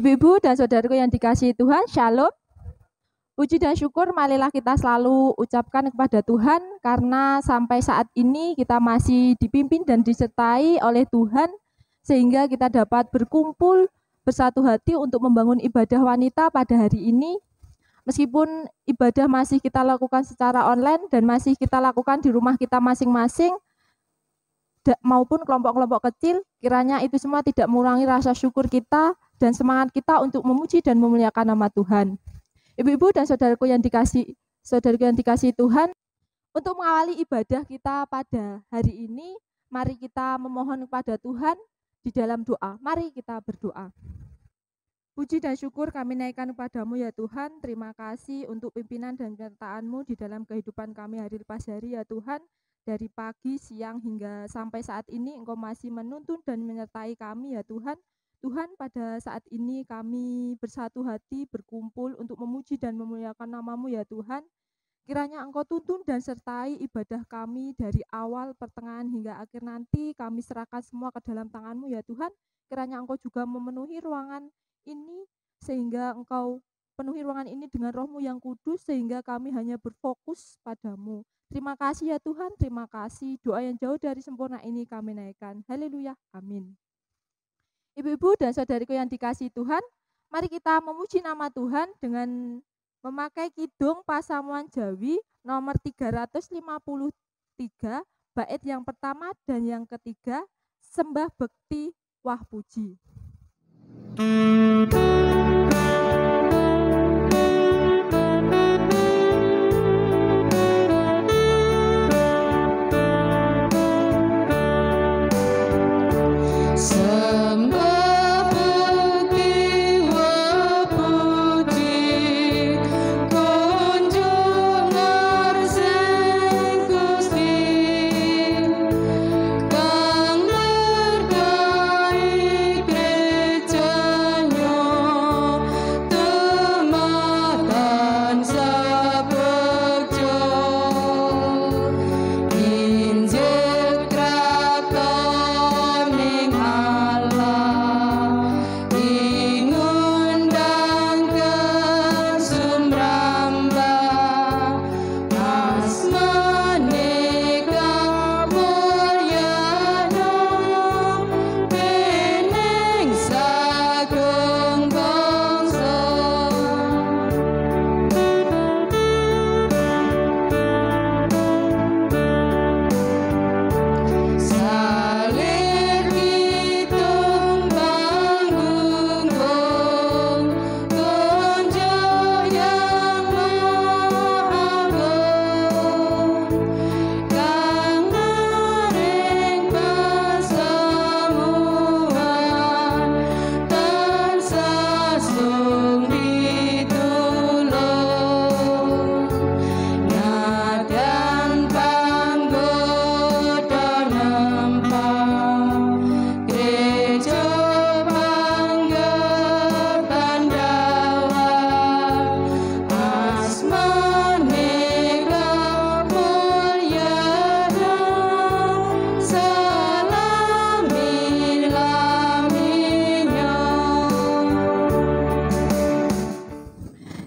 Ibu-ibu dan saudaraku yang dikasihi Tuhan, Shalom. Puji dan syukur marilah kita selalu ucapkan kepada Tuhan karena sampai saat ini kita masih dipimpin dan disertai oleh Tuhan sehingga kita dapat berkumpul bersatu hati untuk membangun ibadah wanita pada hari ini. Meskipun ibadah masih kita lakukan secara online dan masih kita lakukan di rumah kita masing-masing maupun kelompok-kelompok kecil, kiranya itu semua tidak mengurangi rasa syukur kita dan semangat kita untuk memuji dan memuliakan nama Tuhan. Ibu-ibu dan saudaraku yang dikasihi Tuhan, untuk mengawali ibadah kita pada hari ini, mari kita memohon kepada Tuhan di dalam doa. Mari kita berdoa. Puji dan syukur kami naikkan kepadamu ya Tuhan. Terima kasih untuk pimpinan dan penyertaan-Mu di dalam kehidupan kami hari lepas hari ya Tuhan. Dari pagi, siang hingga sampai saat ini Engkau masih menuntun dan menyertai kami ya Tuhan. Tuhan, pada saat ini kami bersatu hati berkumpul untuk memuji dan memuliakan nama-Mu ya Tuhan. Kiranya Engkau tuntun dan sertai ibadah kami dari awal, pertengahan hingga akhir nanti. Kami serahkan semua ke dalam tangan-Mu ya Tuhan. Kiranya Engkau juga memenuhi ruangan ini sehingga Engkau penuhi ruangan ini dengan Roh-Mu yang kudus sehingga kami hanya berfokus padamu. Terima kasih ya Tuhan, terima kasih. Doa yang jauh dari sempurna ini kami naikkan. Haleluya, amin. Ibu-ibu dan saudariku yang dikasihi Tuhan, mari kita memuji nama Tuhan dengan memakai kidung Pasamuan Jawi nomor 353, bait yang pertama dan yang ketiga, Sembah Bekti Wah Puji.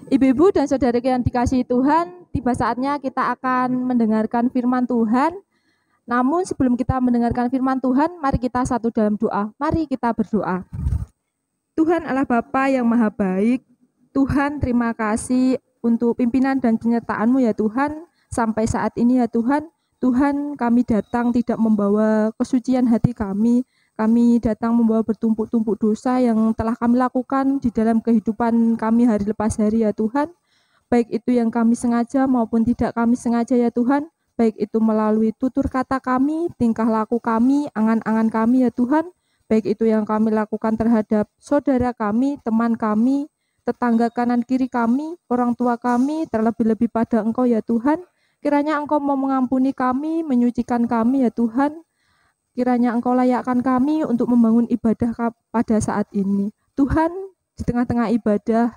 Ibu-ibu dan saudara yang dikasihi Tuhan, tiba saatnya kita akan mendengarkan firman Tuhan. Namun sebelum kita mendengarkan firman Tuhan, mari kita satu dalam doa. Mari kita berdoa. Tuhan Allah Bapa yang Maha Baik, Tuhan terima kasih untuk pimpinan dan penyertaan-Mu ya Tuhan. Sampai saat ini ya Tuhan, Tuhan kami datang tidak membawa kesucian hati kami. Kami datang membawa bertumpuk-tumpuk dosa yang telah kami lakukan di dalam kehidupan kami hari lepas hari ya Tuhan. Baik itu yang kami sengaja maupun tidak kami sengaja ya Tuhan. Baik itu melalui tutur kata kami, tingkah laku kami, angan-angan kami ya Tuhan. Baik itu yang kami lakukan terhadap saudara kami, teman kami, tetangga kanan kiri kami, orang tua kami, terlebih-lebih pada Engkau ya Tuhan. Kiranya Engkau mau mengampuni kami, menyucikan kami ya Tuhan. Kiranya Engkau layakkan kami untuk membangun ibadah pada saat ini. Tuhan, di tengah-tengah ibadah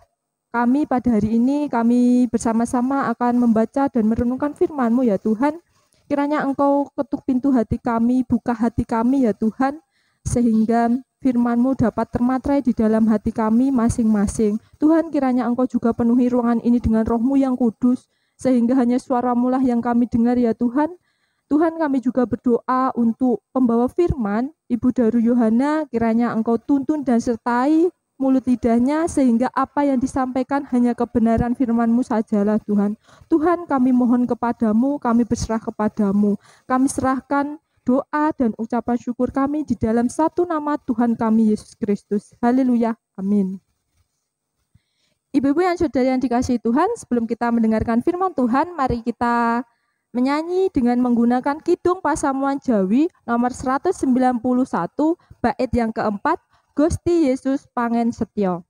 kami pada hari ini, kami bersama-sama akan membaca dan merenungkan firman-Mu ya Tuhan. Kiranya Engkau ketuk pintu hati kami, buka hati kami ya Tuhan, sehingga firman-Mu dapat termaterai di dalam hati kami masing-masing. Tuhan, kiranya Engkau juga penuhi ruangan ini dengan Roh-Mu yang kudus, sehingga hanya suara-Mu lah yang kami dengar ya Tuhan. Tuhan, kami juga berdoa untuk pembawa firman, Ibu Daru Yohana, kiranya Engkau tuntun dan sertai mulut lidahnya, sehingga apa yang disampaikan hanya kebenaran firman-Mu sajalah Tuhan. Tuhan, kami mohon kepadamu, kami berserah kepadamu. Kami serahkan doa dan ucapan syukur kami di dalam satu nama Tuhan kami Yesus Kristus. Haleluya. Amin. Ibu-ibu yang saudara yang dikasihi Tuhan, sebelum kita mendengarkan firman Tuhan, mari kita menyanyi dengan menggunakan kidung Pasamuan Jawi nomor 191, bait yang keempat, Gusti Yesus Pangen Setya.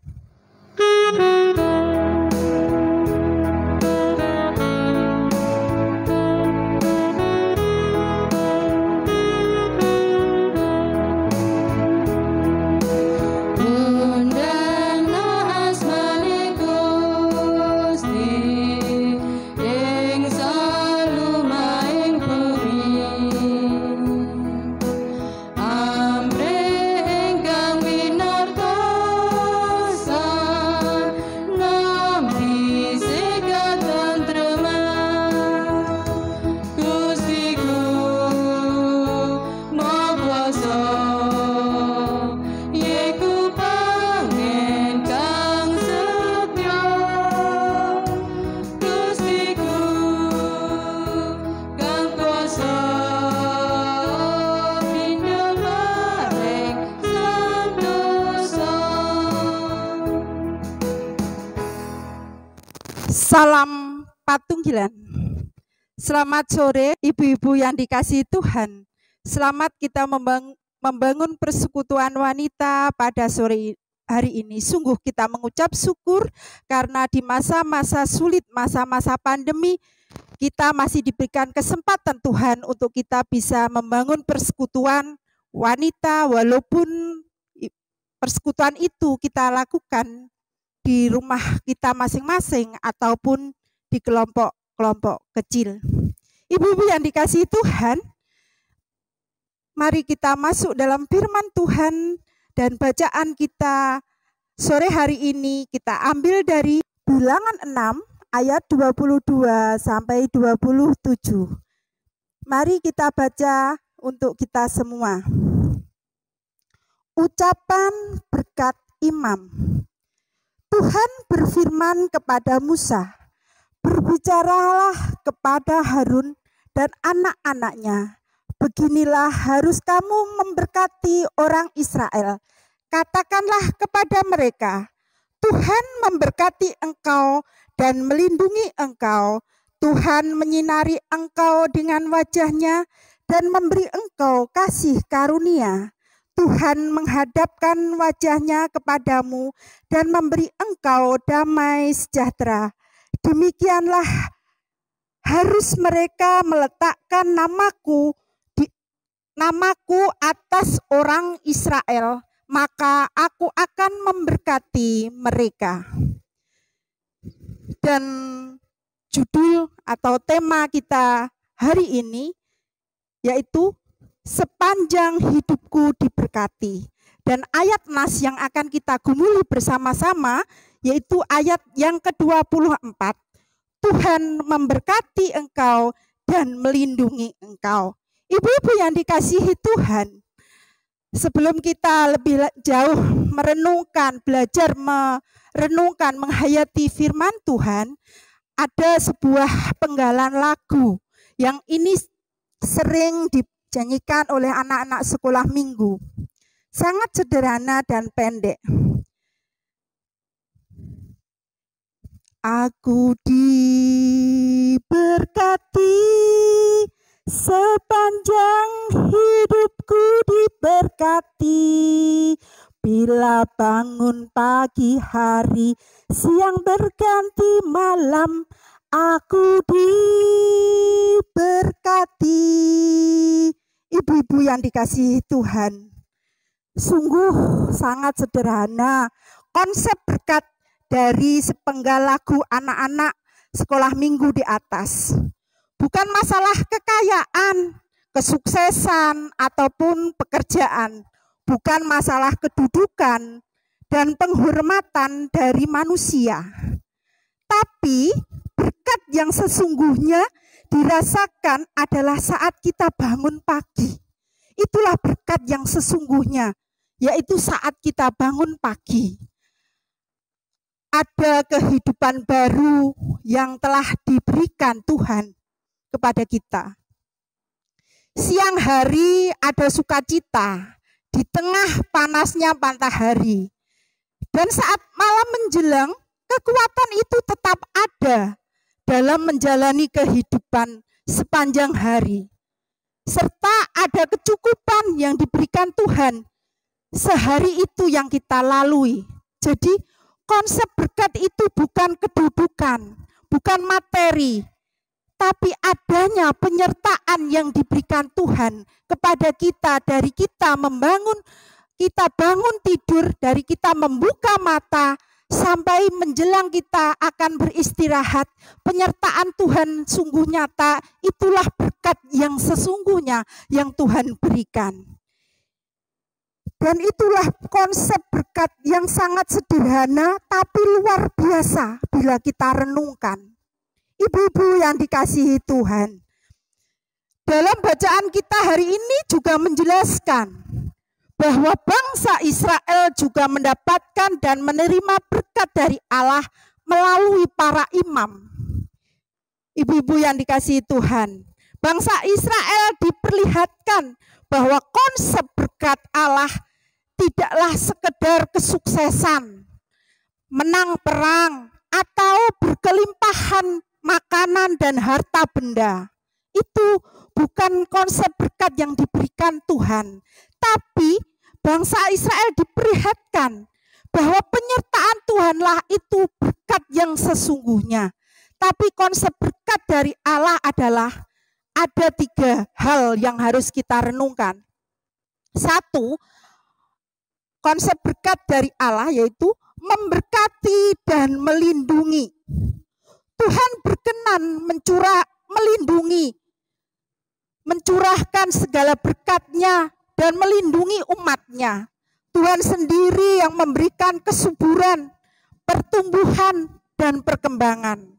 Salam Patunggilan. Selamat sore ibu-ibu yang dikasihi Tuhan. Selamat kita membangun persekutuan wanita pada sore hari ini. Sungguh kita mengucap syukur karena di masa-masa sulit, masa-masa pandemi, kita masih diberikan kesempatan Tuhan untuk kita bisa membangun persekutuan wanita, walaupun persekutuan itu kita lakukan di rumah kita masing-masing ataupun di kelompok-kelompok kecil. Ibu-ibu yang dikasihi Tuhan, mari kita masuk dalam firman Tuhan, dan bacaan kita sore hari ini kita ambil dari Bilangan 6 ayat 22 sampai 27. Mari kita baca untuk kita semua. Ucapan berkat imam. Tuhan berfirman kepada Musa, berbicaralah kepada Harun dan anak-anaknya. Beginilah harus kamu memberkati orang Israel. Katakanlah kepada mereka, Tuhan memberkati engkau dan melindungi engkau. Tuhan menyinari engkau dengan wajahnya dan memberi engkau kasih karunia. Tuhan menghadapkan wajahnya kepadamu dan memberi engkau damai sejahtera. Demikianlah harus mereka meletakkan namaku atas orang Israel, maka aku akan memberkati mereka. Dan judul atau tema kita hari ini yaitu sepanjang hidupku diberkati. Dan ayat nas yang akan kita gumuli bersama-sama yaitu ayat yang ke-24. Tuhan memberkati engkau dan melindungi engkau. Ibu-ibu yang dikasihi Tuhan, sebelum kita lebih jauh belajar merenungkan, menghayati firman Tuhan, ada sebuah penggalan lagu yang ini sering dinyanyikan oleh anak-anak sekolah minggu. Sangat sederhana dan pendek. Aku diberkati, sepanjang hidupku diberkati. Bila bangun pagi hari, siang berganti malam, aku diberkati. Ibu-ibu yang dikasihi Tuhan, sungguh sangat sederhana konsep berkat dari sepenggal lagu anak-anak sekolah minggu di atas. Bukan masalah kekayaan, kesuksesan, ataupun pekerjaan. bukan masalah kedudukan dan penghormatan dari manusia. Tapi berkat yang sesungguhnya dirasakan adalah saat kita bangun pagi. Itulah berkat yang sesungguhnya, yaitu saat kita bangun pagi. Ada kehidupan baru yang telah diberikan Tuhan kepada kita. Siang hari ada sukacita di tengah panasnya matahari. Dan saat malam menjelang, kekuatan itu tetap ada dalam menjalani kehidupan sepanjang hari. Serta ada kecukupan yang diberikan Tuhan sehari itu yang kita lalui. Jadi konsep berkat itu bukan kedudukan, bukan materi, tapi adanya penyertaan yang diberikan Tuhan kepada kita dari kita bangun tidur, dari kita membuka mata sampai menjelang kita akan beristirahat. Penyertaan Tuhan sungguh nyata, itulah berkat yang sesungguhnya yang Tuhan berikan. Dan itulah konsep berkat yang sangat sederhana tapi luar biasa bila kita renungkan. Ibu-ibu yang dikasihi Tuhan, dalam bacaan kita hari ini juga menjelaskan bahwa bangsa Israel juga mendapatkan dan menerima berkat dari Allah melalui para imam. Ibu-ibu yang dikasihi Tuhan, bangsa Israel diperlihatkan bahwa konsep berkat Allah tidaklah sekedar kesuksesan, menang perang, atau berkelimpahan makanan dan harta benda. Itu bukan konsep berkat yang diberikan Tuhan. Tapi bangsa Israel diperlihatkan bahwa penyertaan Tuhanlah itu berkat yang sesungguhnya. Tapi konsep berkat dari Allah adalah ada 3 hal yang harus kita renungkan. 1, konsep berkat dari Allah yaitu memberkati dan melindungi. Tuhan berkenan melindungi, mencurahkan segala berkat-Nya dan melindungi umat-Nya. Tuhan sendiri yang memberikan kesuburan, pertumbuhan, dan perkembangan.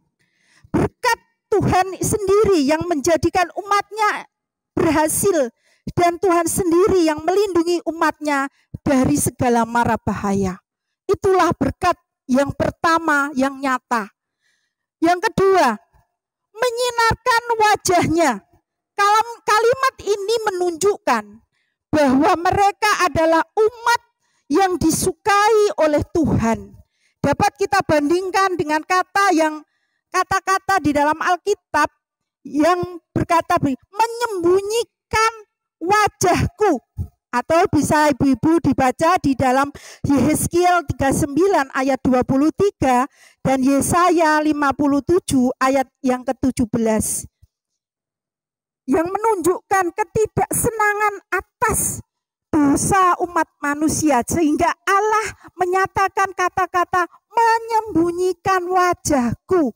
Berkat Tuhan sendiri yang menjadikan umat-Nya berhasil, dan Tuhan sendiri yang melindungi umat-Nya dari segala mara bahaya. Itulah berkat yang pertama yang nyata. Yang kedua, menyinarkan wajah-Nya. Kalimat ini menunjukkan bahwa mereka adalah umat yang disukai oleh Tuhan. Dapat kita bandingkan dengan kata-kata di dalam Alkitab yang berkata menyembunyikan wajahku, atau bisa ibu-ibu dibaca di dalam Yehezkiel 39 ayat 23 dan Yesaya 57 ayat yang ke-17. Yang menunjukkan ketidaksenangan atas dosa umat manusia, sehingga Allah menyatakan kata-kata menyembunyikan wajahku.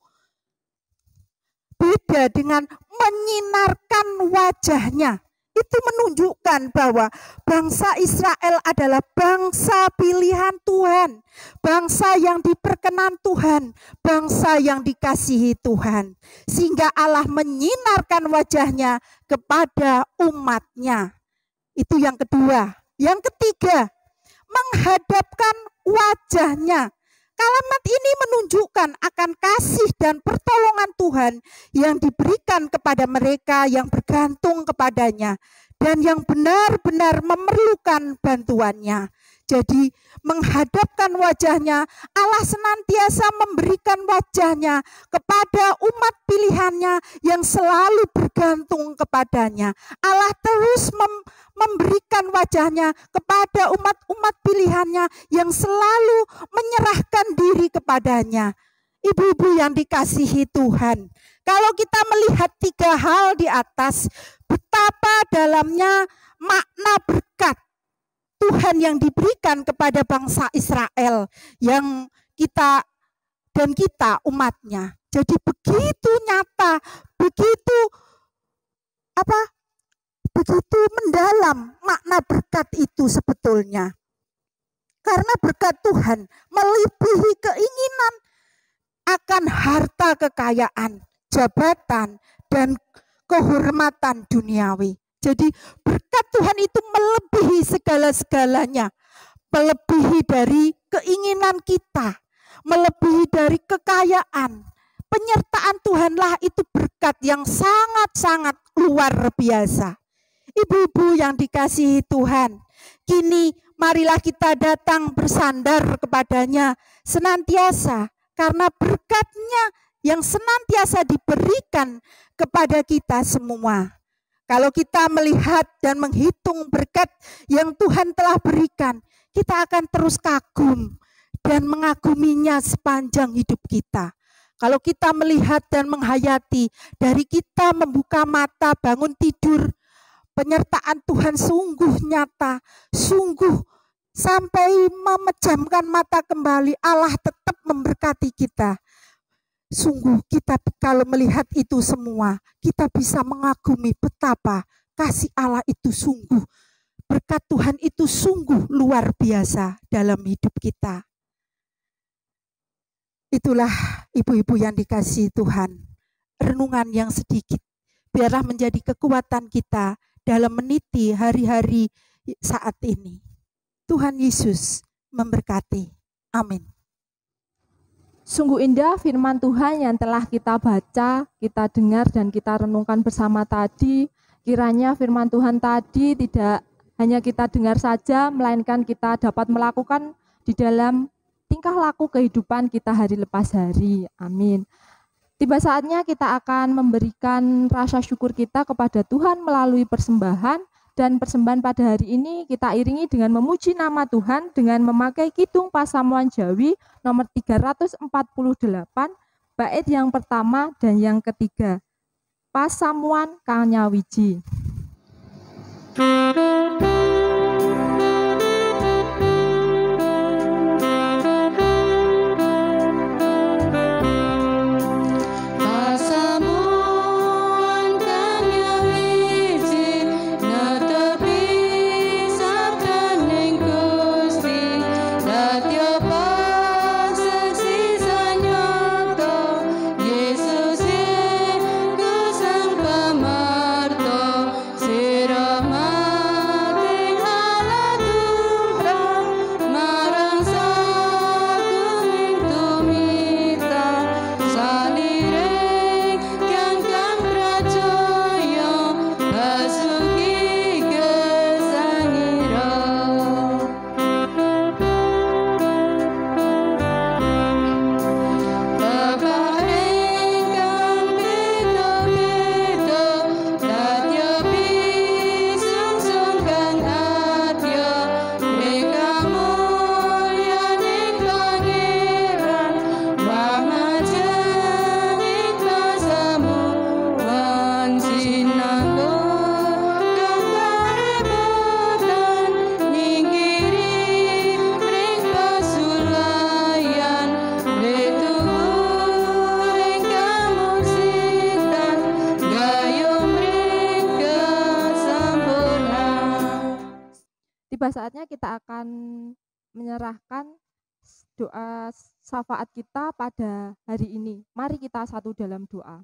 Beda dengan menyinarkan wajah-Nya. Itu menunjukkan bahwa bangsa Israel adalah bangsa pilihan Tuhan, bangsa yang diperkenan Tuhan, bangsa yang dikasihi Tuhan. Sehingga Allah menyinarkan wajah-Nya kepada umat-Nya. Itu yang kedua. Yang ketiga, menghadapkan wajah-Nya. Kalimat ini menunjukkan akan kasih dan pertolongan Tuhan yang diberikan kepada mereka yang bergantung kepadanya dan yang benar-benar memerlukan bantuannya. Jadi menghadapkan wajah-Nya, Allah senantiasa memberikan wajah-Nya kepada umat pilihannya yang selalu bergantung kepadanya. Allah terus memberikan wajah-Nya kepada umat-umat pilihannya yang selalu menyerahkan diri kepadanya. Ibu-ibu yang dikasihi Tuhan, kalau kita melihat 3 hal di atas, betapa dalamnya makna berkat Tuhan yang diberikan kepada bangsa Israel yang kita umatnya. Jadi begitu nyata, begitu begitu mendalam makna berkat itu sebetulnya. Karena berkat Tuhan melebihi keinginan akan harta kekayaan, jabatan, dan kehormatan duniawi. Jadi berkat Tuhan itu melebihi segala-segalanya. Melebihi dari keinginan kita, melebihi dari kekayaan. Penyertaan Tuhanlah itu berkat yang sangat-sangat luar biasa. Ibu-ibu yang dikasihi Tuhan, kini marilah kita datang bersandar kepadanya senantiasa, karena berkat-Nya yang senantiasa diberikan kepada kita semua. Kalau kita melihat dan menghitung berkat yang Tuhan telah berikan, kita akan terus kagum dan mengaguminya sepanjang hidup kita. Kalau kita melihat dan menghayati, dari kita membuka mata, bangun tidur, penyertaan Tuhan sungguh nyata, sungguh sampai memejamkan mata kembali, Allah tetap memberkati kita. Sungguh kita kalau melihat itu semua, kita bisa mengagumi betapa kasih Allah itu sungguh, berkat Tuhan itu sungguh luar biasa dalam hidup kita. Itulah ibu-ibu yang dikasihi Tuhan, renungan yang sedikit, biarlah menjadi kekuatan kita dalam meniti hari-hari saat ini. Tuhan Yesus memberkati. Amin. Sungguh indah firman Tuhan yang telah kita baca, kita dengar dan kita renungkan bersama tadi. Kiranya firman Tuhan tadi tidak hanya kita dengar saja, melainkan kita dapat melakukan di dalam tingkah laku kehidupan kita hari lepas hari. Amin. Tiba saatnya kita akan memberikan rasa syukur kita kepada Tuhan melalui persembahan. Dan persembahan pada hari ini kita iringi dengan memuji nama Tuhan dengan memakai kidung Pasamuan Jawi nomor 348, bait yang pertama dan yang ketiga. Pasamuan Kang Nyawiji. Tiba saatnya kita akan menyerahkan doa syafaat kita pada hari ini. Mari kita satu dalam doa.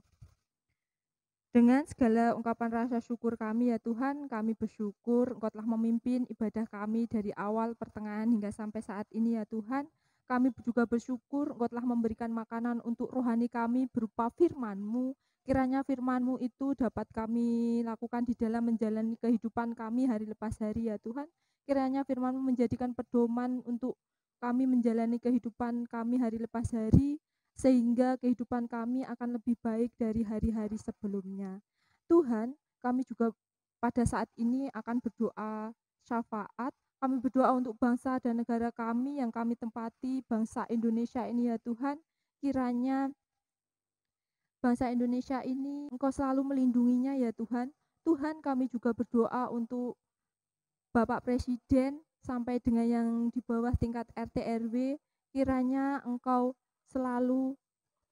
Dengan segala ungkapan rasa syukur kami ya Tuhan, kami bersyukur Engkau telah memimpin ibadah kami dari awal, pertengahan hingga sampai saat ini ya Tuhan. Kami juga bersyukur Engkau telah memberikan makanan untuk rohani kami berupa firman-Mu. Kiranya firman-Mu itu dapat kami lakukan di dalam menjalani kehidupan kami hari lepas hari ya Tuhan. Kiranya firman-Mu menjadikan pedoman untuk kami menjalani kehidupan kami hari lepas hari, sehingga kehidupan kami akan lebih baik dari hari-hari sebelumnya. Tuhan, kami juga pada saat ini akan berdoa syafaat. Kami berdoa untuk bangsa dan negara kami yang kami tempati, bangsa Indonesia ini ya Tuhan. Kiranya bangsa Indonesia ini Engkau selalu melindunginya ya Tuhan. Tuhan, kami juga berdoa untuk Bapak Presiden sampai dengan yang di bawah tingkat RT RW, kiranya Engkau selalu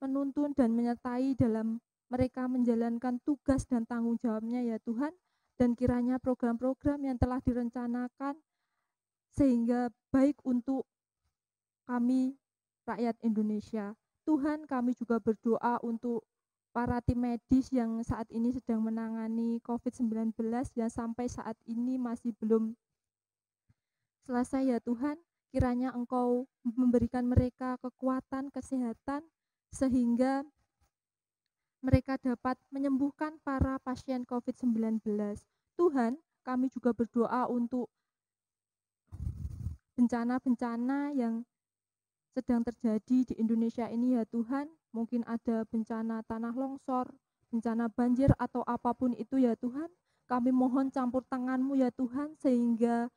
menuntun dan menyertai dalam mereka menjalankan tugas dan tanggung jawabnya ya Tuhan. dan kiranya program-program yang telah direncanakan sehingga baik untuk kami rakyat Indonesia. Tuhan, kami juga berdoa untuk para tim medis yang saat ini sedang menangani COVID-19 yang sampai saat ini masih belum selesai ya Tuhan. Kiranya Engkau memberikan mereka kekuatan, kesehatan, sehingga mereka dapat menyembuhkan para pasien COVID-19. Tuhan, kami juga berdoa untuk bencana-bencana yang sedang terjadi di Indonesia ini ya Tuhan. Mungkin ada bencana tanah longsor, bencana banjir atau apapun itu ya Tuhan. Kami mohon campur tangan-Mu ya Tuhan, sehingga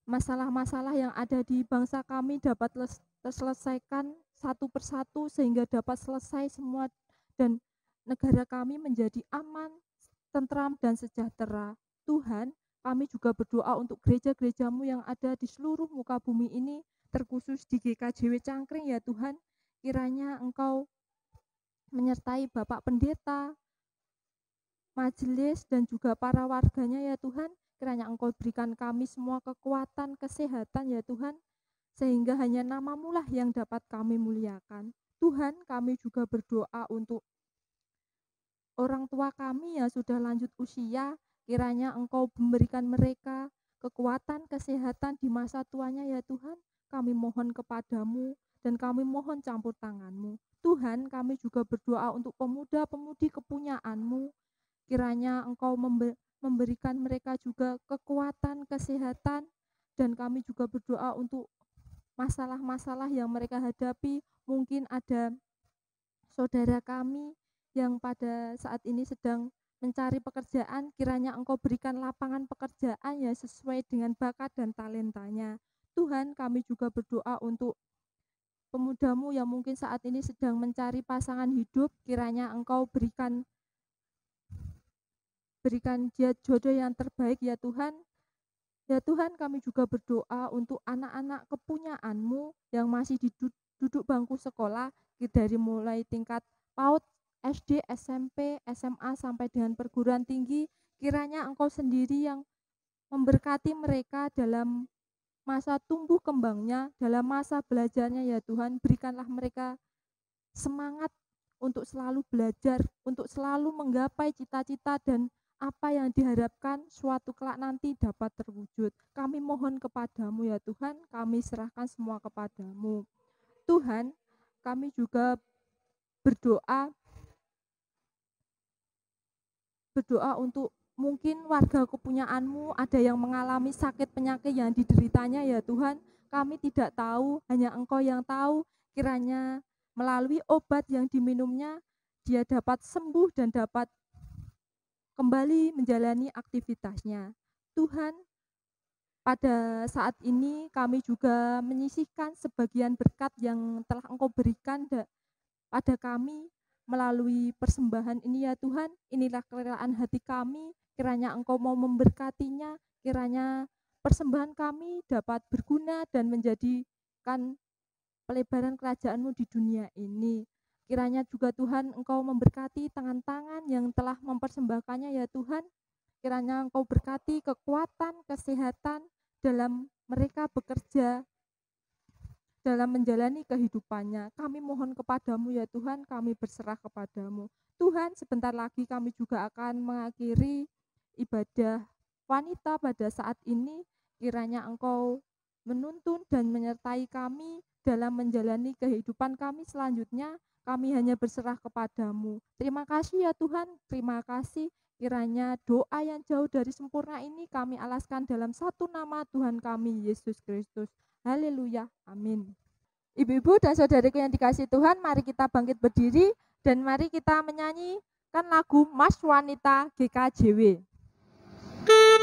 masalah-masalah yang ada di bangsa kami dapat terselesaikan satu persatu, sehingga dapat selesai semua dan negara kami menjadi aman, tentram, dan sejahtera. Tuhan, kami juga berdoa untuk gereja-gereja-Mu yang ada di seluruh muka bumi ini, terkhusus di GKJW Cangkring ya Tuhan. Kiranya Engkau menyertai Bapak Pendeta, majelis, dan juga para warganya ya Tuhan. Kiranya Engkau berikan kami semua kekuatan, kesehatan ya Tuhan, sehingga hanya nama-Mu lah yang dapat kami muliakan. Tuhan, kami juga berdoa untuk orang tua kami yang sudah lanjut usia. Kiranya Engkau memberikan mereka kekuatan, kesehatan di masa tuanya ya Tuhan. Kami mohon kepadamu dan kami mohon campur tangan-Mu. Tuhan, kami juga berdoa untuk pemuda-pemudi kepunyaan-Mu. Kiranya Engkau memberikan mereka juga kekuatan, kesehatan, dan kami juga berdoa untuk masalah-masalah yang mereka hadapi. Mungkin ada saudara kami yang pada saat ini sedang mencari pekerjaan, kiranya Engkau berikan lapangan pekerjaan yang sesuai dengan bakat dan talentanya. Tuhan, kami juga berdoa untuk pemuda-Mu yang mungkin saat ini sedang mencari pasangan hidup, kiranya Engkau berikan dia jodoh yang terbaik ya Tuhan. Ya Tuhan, kami juga berdoa untuk anak-anak kepunyaan-Mu yang masih duduk bangku sekolah, dari mulai tingkat PAUD, SD, SMP, SMA, sampai dengan perguruan tinggi. Kiranya Engkau sendiri yang memberkati mereka dalam masa tumbuh kembangnya, dalam masa belajarnya ya Tuhan. Berikanlah mereka semangat untuk selalu belajar, untuk selalu menggapai cita-cita dan apa yang diharapkan suatu kelak nanti dapat terwujud. Kami mohon kepadamu ya Tuhan, kami serahkan semua kepadamu. Tuhan, kami juga berdoa untuk mungkin warga kepunyaan-Mu ada yang mengalami sakit penyakit yang dideritanya ya Tuhan. Kami tidak tahu, hanya Engkau yang tahu. Kiranya melalui obat yang diminumnya, dia dapat sembuh dan dapat kembali menjalani aktivitasnya. Tuhan, pada saat ini kami juga menyisihkan sebagian berkat yang telah Engkau berikan pada kami melalui persembahan ini ya Tuhan. Inilah kerelaan hati kami, kiranya Engkau mau memberkatinya, kiranya persembahan kami dapat berguna dan menjadikan pelebaran kerajaan-Mu di dunia ini. Kiranya juga Tuhan Engkau memberkati tangan-tangan yang telah mempersembahkannya ya Tuhan. Kiranya Engkau berkati kekuatan, kesehatan dalam mereka bekerja, dalam menjalani kehidupannya. Kami mohon kepadamu ya Tuhan, kami berserah kepadamu. Tuhan, sebentar lagi kami juga akan mengakhiri ibadah wanita pada saat ini. Kiranya Engkau menuntun dan menyertai kami dalam menjalani kehidupan kami selanjutnya. Kami hanya berserah kepadamu. Terima kasih ya Tuhan, terima kasih. Kiranya doa yang jauh dari sempurna ini kami alaskan dalam satu nama Tuhan kami, Yesus Kristus. Haleluya, amin. Ibu-ibu dan saudariku yang dikasihi Tuhan, mari kita bangkit berdiri dan mari kita menyanyikan lagu Mas Wanita GKJW. Tuhan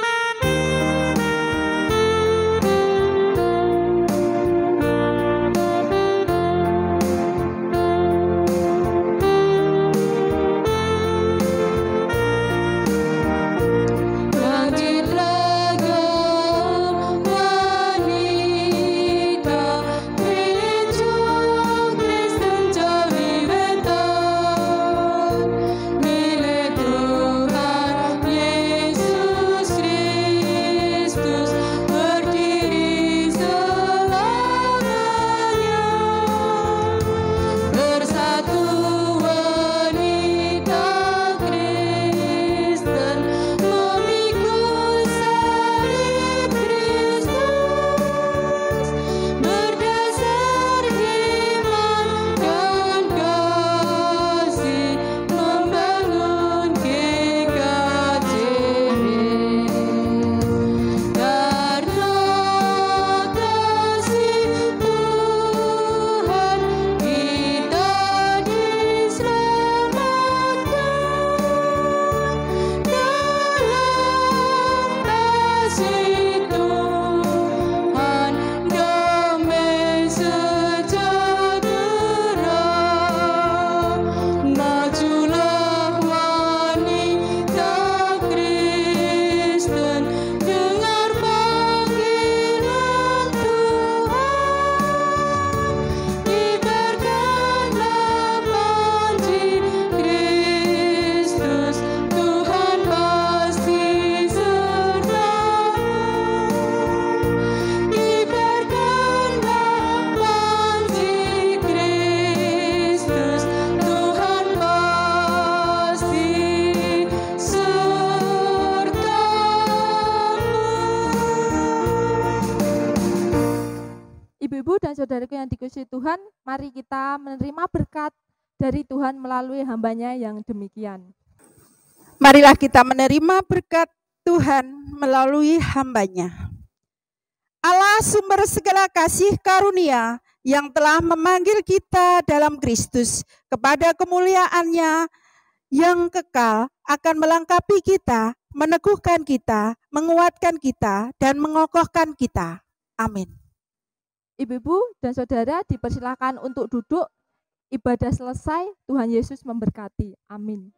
saudaraku yang dikasihi Tuhan, mari kita menerima berkat dari Tuhan melalui hamba-Nya yang demikian. Marilah kita menerima berkat Tuhan melalui hamba-Nya. Allah sumber segala kasih karunia yang telah memanggil kita dalam Kristus kepada kemuliaan-Nya yang kekal akan melengkapi kita, meneguhkan kita, menguatkan kita, dan mengokohkan kita. Amin. Ibu-ibu dan saudara dipersilakan untuk duduk. Ibadah selesai, Tuhan Yesus memberkati. Amin.